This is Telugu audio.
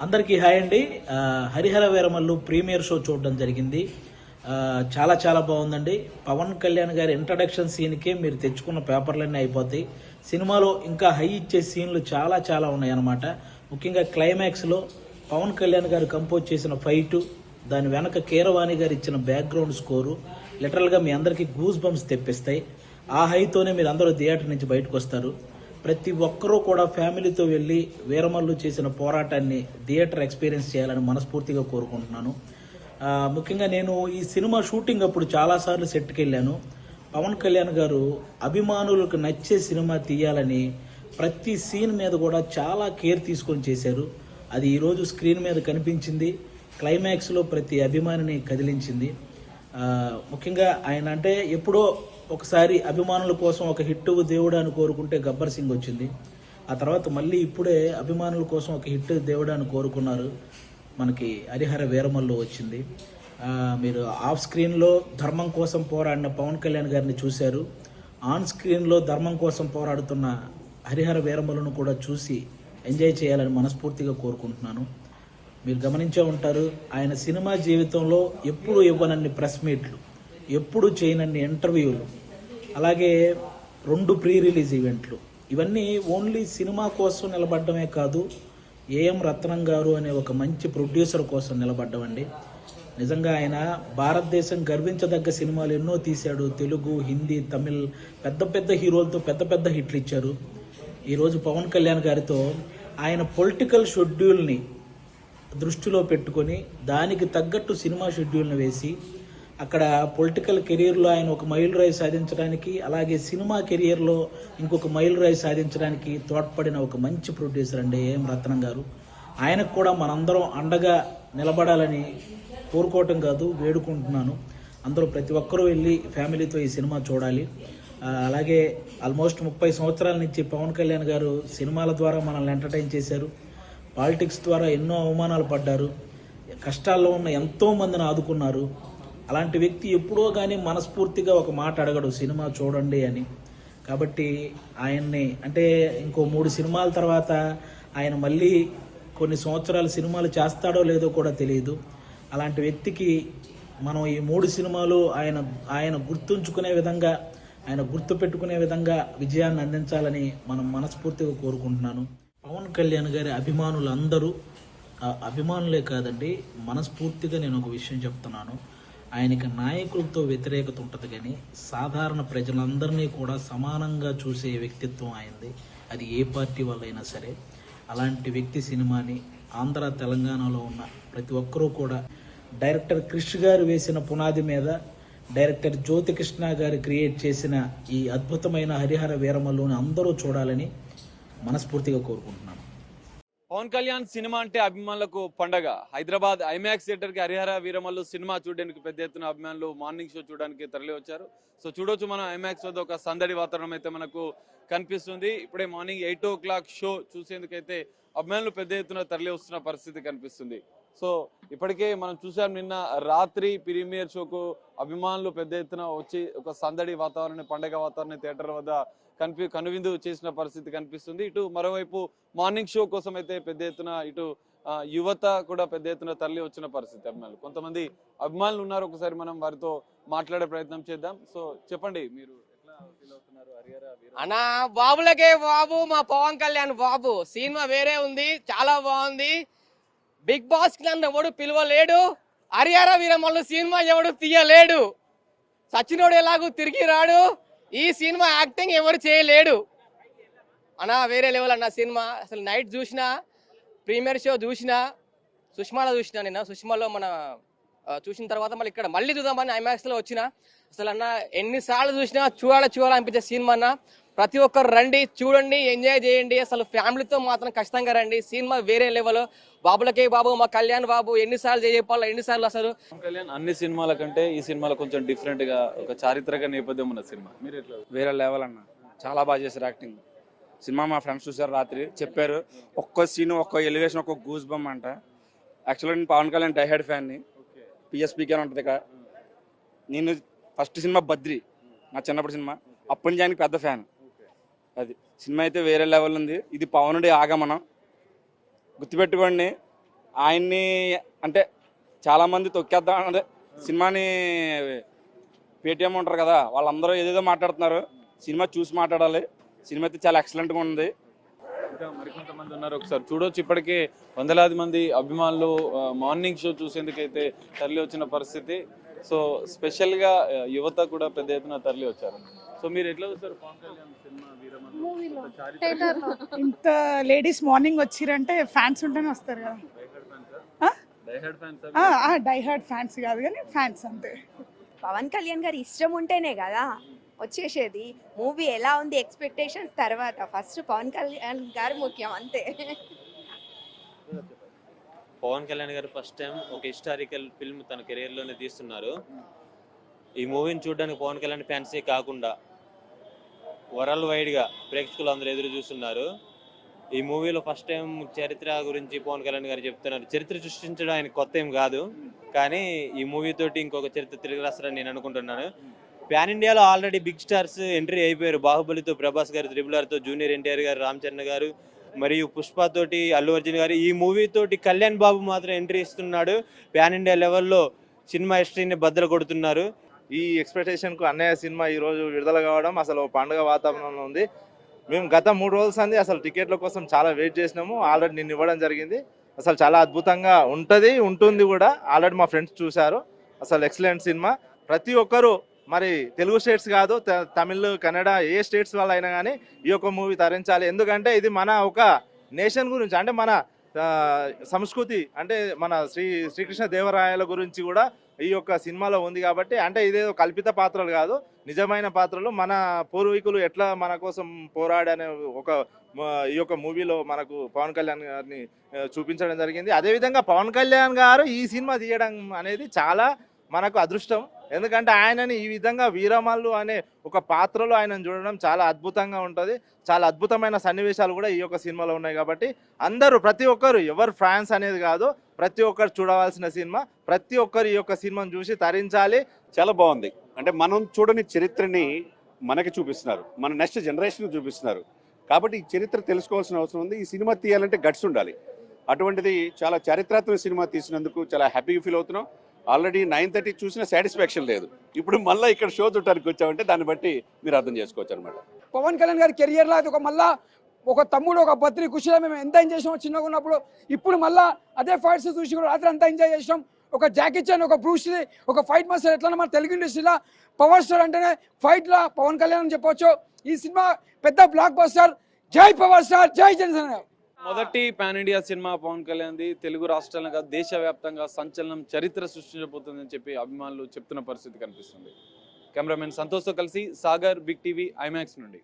అందరికీ హాయ్ అండి. హరిహర వీరమల్లు ప్రీమియర్ షో చూడడం జరిగింది. చాలా చాలా బాగుందండి. పవన్ కళ్యాణ్ గారి ఇంట్రడక్షన్ సీన్కే మీరు తెచ్చుకున్న పేపర్లన్నీ అయిపోతాయి. సినిమాలో ఇంకా హై ఇచ్చే సీన్లు చాలా చాలా ఉన్నాయన్నమాట. ముఖ్యంగా క్లైమాక్స్లో పవన్ కళ్యాణ్ గారు కంపోజ్ చేసిన ఫైటు, దాని వెనక కీరవాణి గారు ఇచ్చిన బ్యాక్గ్రౌండ్ స్కోరు లిటరల్గా మీ అందరికీ గూస్ బంప్స్ తెప్పిస్తాయి. ఆ హైతోనే మీరు అందరూ థియేటర్ నుంచి బయటకు వస్తారు. ప్రతి ఒక్కరూ కూడా ఫ్యామిలీతో వెళ్ళి వీరమల్లు చేసిన పోరాటాన్ని థియేటర్ ఎక్స్పీరియన్స్ చేయాలని మనస్ఫూర్తిగా కోరుకుంటున్నాను. ముఖ్యంగా నేను ఈ సినిమా షూటింగ్ అప్పుడు చాలాసార్లు సెట్కి వెళ్ళాను. పవన్ కళ్యాణ్ గారు అభిమానులకు నచ్చే సినిమా తీయాలని ప్రతి సీన్ మీద కూడా చాలా కేర్ తీసుకొని చేశారు. అది ఈరోజు స్క్రీన్ మీద కనిపించింది. క్లైమాక్స్లో ప్రతి అభిమానిని కదిలించింది. ముఖ్యంగా ఆయన అంటే ఎప్పుడో ఒకసారి అభిమానుల కోసం ఒక హిట్ దేవుడు అని కోరుకుంటే గబ్బర్ సింగ్ వచ్చింది. ఆ తర్వాత మళ్ళీ ఇప్పుడే అభిమానుల కోసం ఒక హిట్ దేవుడు అని కోరుకున్నారు, మనకి హరిహర వీరమల్లు వచ్చింది. మీరు ఆఫ్ స్క్రీన్లో ధర్మం కోసం పోరాడిన పవన్ కళ్యాణ్ గారిని చూశారు. ఆన్ స్క్రీన్లో ధర్మం కోసం పోరాడుతున్న హరిహర వీరమల్లును కూడా చూసి ఎంజాయ్ చేయాలని మనస్ఫూర్తిగా కోరుకుంటున్నాను. మీరు గమనించే ఉంటారు, ఆయన సినిమా జీవితంలో ఎప్పుడు ఇవ్వనన్ని ప్రెస్ మీట్లు, ఎప్పుడు చేయనన్ని ఇంటర్వ్యూలు, అలాగే 2 ప్రీ రిలీజ్ ఈవెంట్లు, ఇవన్నీ ఓన్లీ సినిమా కోసం నిలబడ్డమే కాదు, ఏఎం రత్నం గారు అనే ఒక మంచి ప్రొడ్యూసర్ కోసం నిలబడ్డమండి. నిజంగా ఆయన భారతదేశం గర్వించదగ్గ సినిమాలు ఎన్నో తీశాడు. తెలుగు, హిందీ, తమిళ్ పెద్ద పెద్ద హీరోలతో పెద్ద పెద్ద హిట్లు ఇచ్చారు. ఈరోజు పవన్ కళ్యాణ్ గారితో ఆయన పొలిటికల్ షెడ్యూల్ని దృష్టిలో పెట్టుకొని దానికి తగ్గట్టు సినిమా షెడ్యూల్ని వేసి అక్కడ పొలిటికల్ కెరీర్లో ఆయన ఒక మైల్ రాయి సాధించడానికి, అలాగే సినిమా కెరియర్లో ఇంకొక మైల్ రాయి సాధించడానికి తోడ్పడిన ఒక మంచి ప్రొడ్యూసర్ అండి ఏఎం రత్నం గారు. ఆయనకు కూడా మనందరం అండగా నిలబడాలని కోరుకోవటం కాదు, వేడుకుంటున్నాను. అందరూ ప్రతి ఒక్కరూ వెళ్ళి ఫ్యామిలీతో ఈ సినిమా చూడాలి. అలాగే ఆల్మోస్ట్ 30 సంవత్సరాల నుంచి పవన్ కళ్యాణ్ గారు సినిమాల ద్వారా మనల్ని ఎంటర్టైన్ చేశారు. పాలిటిక్స్ ద్వారా ఎన్నో అవమానాలు పడ్డారు. కష్టాల్లో ఉన్న ఎంతో మందిని ఆదుకున్నారు. అలాంటి వ్యక్తి ఎప్పుడో కానీ మనస్ఫూర్తిగా ఒక మాట అడగడు, సినిమా చూడండి అని. కాబట్టి ఆయన్ని అంటే ఇంకో 3 సినిమాల తర్వాత ఆయన మళ్ళీ కొన్ని సంవత్సరాలు సినిమాలు చేస్తాడో లేదో కూడా తెలియదు. అలాంటి వ్యక్తికి మనం ఈ 3 సినిమాలు ఆయన గుర్తుంచుకునే విధంగా, ఆయన గుర్తుపెట్టుకునే విధంగా విజయాన్ని అందించాలని మనం మనస్ఫూర్తిగా కోరుకుంటున్నాను. పవన్ కళ్యాణ్ గారి అభిమానులందరూ, అభిమానులే కాదండి, మనస్ఫూర్తిగా నేను ఒక విషయం చెప్తున్నాను. ఆయనకి నాయకులతో వ్యతిరేకత ఉంటుంది, కానీ సాధారణ ప్రజలందరినీ కూడా సమానంగా చూసే వ్యక్తిత్వం ఆయనది. అది ఏ పార్టీ వాళ్ళైనా సరే. అలాంటి వ్యక్తి సినిమాని ఆంధ్ర తెలంగాణలో ఉన్న ప్రతి ఒక్కరూ కూడా డైరెక్టర్ క్రిష్ గారు వేసిన పునాది మీద డైరెక్టర్ జ్యోతికృష్ణ గారు క్రియేట్ చేసిన ఈ అద్భుతమైన హరిహర వీరమల్లుని అందరూ చూడాలని మనస్ఫూర్తిగా కోరుకుంటున్నాను. పవన్ కళ్యాణ్ సినిమా అంటే అభిమానులకు పండగ. హైదరాబాద్ ఐమాక్స్ థియేటర్ కి హరిహర వీరమల్లు సినిమా చూడడానికి పెద్ద ఎత్తున అభిమానులు మార్నింగ్ షో చూడడానికి తరలి వచ్చారు. సో చూడొచ్చు, మనం ఐమాక్స్ వద్ద ఒక సందడి వాతావరణం అయితే మనకు కనిపిస్తుంది. ఇప్పుడే మార్నింగ్ 8 o'clock షో చూసేందుకైతే అభిమానులు పెద్ద ఎత్తున తరలి వస్తున్న పరిస్థితి కనిపిస్తుంది. సో ఇప్పటికే మనం చూసాం, నిన్న రాత్రి ప్రీమియర్ షోకు అభిమానులు పెద్ద ఎత్తున వచ్చి ఒక సందడి వాతావరణం, పండగ వాతావరణం థియేటర్ వద్ద కనువిందు చేసిన పరిస్థితి కనిపిస్తుంది. ఇటు మరోవైపు మార్నింగ్ షో కోసం అయితే పెద్ద ఎత్తున ఇటు యువత కూడా పెద్ద ఎత్తున తరలి వచ్చిన పరిస్థితి. అభిమానులు, కొంతమంది అభిమానులు ఉన్నారు, ఒకసారి మనం వారితో మాట్లాడే ప్రయత్నం చేద్దాం. సో చెప్పండి, మీరు ఎట్లా ఫీల్ అవుతున్నారు? అన్నా బాబులకే బాబు, మా పవన్ కళ్యాణ్ బాబు సినిమా వేరే ఉంది, చాలా బాగుంది. బిగ్ బాస్ కి నన్ను ఎవడు పిలవలేడు, హరిహర వీరమల్లు సినిమా ఎవడు తీయలేడు, సచినోడు ఎలాగూ తిరిగి రాడు, ఈ సినిమా యాక్టింగ్ ఎవరు చేయలేడు అన్నా. వేరే లెవెల్ అన్న సినిమా. అసలు నైట్ చూసినా, ప్రీమియర్ షో చూసినా, సుష్మాలో చూసినా, నిన్న సుష్మాలో మన చూసిన తర్వాత మళ్ళీ ఇక్కడ మళ్ళీ చూద్దామని ఐమాక్స్లో వచ్చిన. అసలు అన్న ఎన్నిసార్లు చూసినా చూడాలనిపించే సినిమా అన్న. ప్రతి ఒక్కరు రండి, చూడండి, ఎంజాయ్ చేయండి. అసలు ఫ్యామిలీతో మాత్రం ఖచ్చితంగా రండి. సినిమా వేరే లెవెల్. బాబులకే బాబు, మా కళ్యాణ్ బాబు ఎన్నిసార్లు చెప్పాలి, ఎన్నిసార్లు. అసలు కళ్యాణ్ అన్ని సినిమాల కంటే ఈ సినిమాలో కొంచెం డిఫరెంట్ గా ఒక చారిత్రక నేపథ్యం ఉన్న సినిమా. మీరు ఎట్లా? వేరే లెవెల్ అన్న, చాలా బాగా చేశారు యాక్టింగ్. సినిమా మా ఫ్రెండ్స్ చూసారు, రాత్రి చెప్పారు, ఒక్క సీన్, ఒక్క ఎలివేషన్, ఒక్క గూస్ బమ్ అంట. యాక్చువల్గా నేను పవన్ కళ్యాణ్ డైహెడ్ ఫ్యాన్ని. పిఎస్పీకే అని ఉంటుంది ఇక్కడ. నేను ఫస్ట్ సినిమా బద్రి, నా చిన్నప్పటి సినిమా, అప్పటి నుంచి ఆయనకి పెద్ద ఫ్యాన్. అది సినిమా అయితే వేరే లెవెల్ ఉంది. ఇది పవనుడి ఆగమనం, గుర్తుపెట్టుకోండి. ఆయన్ని అంటే చాలామంది తొక్కేద్దాం అంటే సినిమాని పేటీఎం ఉంటారు కదా, వాళ్ళందరూ ఏదేదో మాట్లాడుతున్నారు. సినిమా చూసి మాట్లాడాలి. సినిమా అయితే చాలా ఎక్సలెంట్గా ఉంది. ఇంకా మరికొంతమంది ఉన్నారు, ఒకసారి చూడొచ్చు. ఇప్పటికే వందలాది మంది అభిమానులు మార్నింగ్ షో చూసేందుకైతే తరలి వచ్చిన పరిస్థితి. సో స్పెషల్ గా యువత కూడా పెద్ద ఎత్తున తరలి వచ్చారు. సో మీరు ఎట్లా చూస్తారు పవన్ కళ్యాణ్ సినిమా వీరమల్లు? ఇంత లేడీస్ మార్నింగ్ వచ్చిరంటే ఫ్యాన్స్ ఉంటేనే వస్తారు కదా. డై హార్డ్ ఫ్యాన్స్ కాదు కానీ ఫ్యాన్స్ అంతే. పవన్ కళ్యాణ్ గారి ఇష్టం ఉంటేనే కదా వచ్చేసేది. మూవీ ఎలా ఉంది ఎక్స్పెక్టేషన్స్ తర్వాత, ఫస్ట్ పవన్ కళ్యాణ్ గారు ముఖ్యం అంతే. పవన్ కళ్యాణ్ గారు ఫస్ట్ టైం ఒక హిస్టారికల్ ఫిల్మ్ తన కెరీర్లోనే తీస్తున్నారు. ఈ మూవీని చూడడానికి పవన్ కళ్యాణ్ ఫ్యాన్సే కాకుండా వరల్డ్ వైడ్గా ప్రేక్షకులు అందరూ ఎదురు చూస్తున్నారు. ఈ మూవీలో ఫస్ట్ టైం చరిత్ర గురించి పవన్ కళ్యాణ్ గారు చెప్తున్నారు. చరిత్ర సృష్టించడం ఆయన కొత్త ఏం కాదు, కానీ ఈ మూవీ తోటి ఇంకొక చరిత్ర తిరిగి రాస్తారని నేను అనుకుంటున్నాను. ప్యాన్ ఇండియాలో ఆల్రెడీ బిగ్ స్టార్స్ ఎంట్రీ అయిపోయారు. బాహుబలితో ప్రభాస్ గారు, త్రిబుల్-ఆర్తో జూనియర్ ఎన్టీఆర్ గారు, రామ్ చరణ్ గారు, మరియు పుష్ప తోటి అల్లు అర్జున్ గారు. ఈ మూవీ తోటి కళ్యాణ్ బాబు మాత్రం ఎంట్రీ ఇస్తున్నాడు. ప్యాన్ ఇండియా లెవెల్లో సినిమా హిస్టరీని బద్దలు కొడుతున్నారు. ఈ ఎక్స్పెక్టేషన్కు అన్నయ్య సినిమా ఈరోజు విడుదల కావడం అసలు పండుగ వాతావరణంలో ఉంది. మేము గత 3 రోజుల సంది అసలు టికెట్ల కోసం చాలా వెయిట్ చేసినాము. ఆల్రెడీ నిన్న ఇవ్వడం జరిగింది. అసలు చాలా అద్భుతంగా ఉంటుంది కూడా. ఆల్రెడీ మా ఫ్రెండ్స్ చూశారు. అసలు ఎక్సలెంట్ సినిమా. ప్రతి ఒక్కరూ మరి తెలుగు స్టేట్స్ కాదు, తమిళ్, కన్నడ ఏ స్టేట్స్ వాళ్ళు అయినా కానీ ఈ యొక్క మూవీ తరించాలి. ఎందుకంటే ఇది మన ఒక నేషన్ గురించి, అంటే మన సంస్కృతి, అంటే మన శ్రీకృష్ణ దేవరాయల గురించి కూడా ఈ యొక్క సినిమాలో ఉంది. కాబట్టి అంటే ఇదేదో కల్పిత పాత్రలు కాదు, నిజమైన పాత్రలు. మన పూర్వీకులు ఎట్లా మన కోసం పోరాడనే ఒక ఈ యొక్క మూవీలో మనకు పవన్ కళ్యాణ్ గారిని చూపించడం జరిగింది. అదేవిధంగా పవన్ కళ్యాణ్ గారు ఈ సినిమా తీయడం అనేది చాలా మనకు అదృష్టం. ఎందుకంటే ఆయనని ఈ విధంగా వీరమల్లు అనే ఒక పాత్రలో ఆయనను చూడడం చాలా అద్భుతంగా ఉంటుంది. చాలా అద్భుతమైన సన్నివేశాలు కూడా ఈ యొక్క సినిమాలో ఉన్నాయి. కాబట్టి అందరూ, ప్రతి ఒక్కరు, ఎవరు ఫ్యాన్స్ అనేది కాదు, ప్రతి ఒక్కరు చూడవలసిన సినిమా. ప్రతి ఒక్కరు ఈ యొక్క సినిమాను చూసి తరించాలి. చాలా బాగుంది. అంటే మనం చూడని చరిత్రని మనకి చూపిస్తున్నారు, మన నెక్స్ట్ జనరేషన్ చూపిస్తున్నారు. కాబట్టి ఈ చరిత్ర తెలుసుకోవాల్సిన అవసరం ఉంది. ఈ సినిమా తీయాలంటే గట్స్ ఉండాలి. అటువంటిది చాలా చారిత్రాత్మక సినిమా తీసినందుకు చాలా హ్యాపీగా ఫీల్ అవుతున్నాం. ఆల్రెడీ 9:30 చూసిన సాటిస్ఫాక్షన్ లేదు. ఇప్పుడు మళ్ళీ ఇక్కడ షో చూడటానికి వచ్చామంటే దాన్ని బట్టి మీరు అర్థం చేసుకోవచ్చు అనమాట. పవన్ కళ్యాణ్ గారి కెరియర్లో అది ఒక తమ్ముడు, ఒక బద్రి ఖుషిలో మేము ఎంత ఎంజాయ్ చేసామో చిన్నగా ఉన్నప్పుడు. ఇప్పుడు మళ్ళీ అదే ఫైట్స్ చూసి కూడా రాత్రి అంతా ఎంజాయ్ చేసాం. ఒక జాకీ చాన్, ఒక బ్రూస్ లీ, ఒక ఫైట్ మాస్టర్. ఎట్లా మన తెలుగు ఇండస్ట్రీలో పవర్ స్టార్ అంటేనే ఫైట్లా పవన్ కళ్యాణ్ అని చెప్పొచ్చు. ఈ సినిమా పెద్ద బ్లాక్ బస్టర్. జై పవర్ స్టార్, జై జనసేన. మొదటి పాన్ ఇండియా సినిమా పవన్ కళ్యాణ్ది. తెలుగు రాష్ట్రాలను కాదు, దేశవ్యాప్తంగా సంచలనం, చరిత్ర సృష్టించబోతుందని చెప్పి అభిమానులు చెప్తున్న పరిస్థితి కనిపిస్తుంది. కెమెరామెన్ సంతోష్తో కలిసి సాగర్, బిగ్ టీవీ, ఐమాక్స్ నుండి.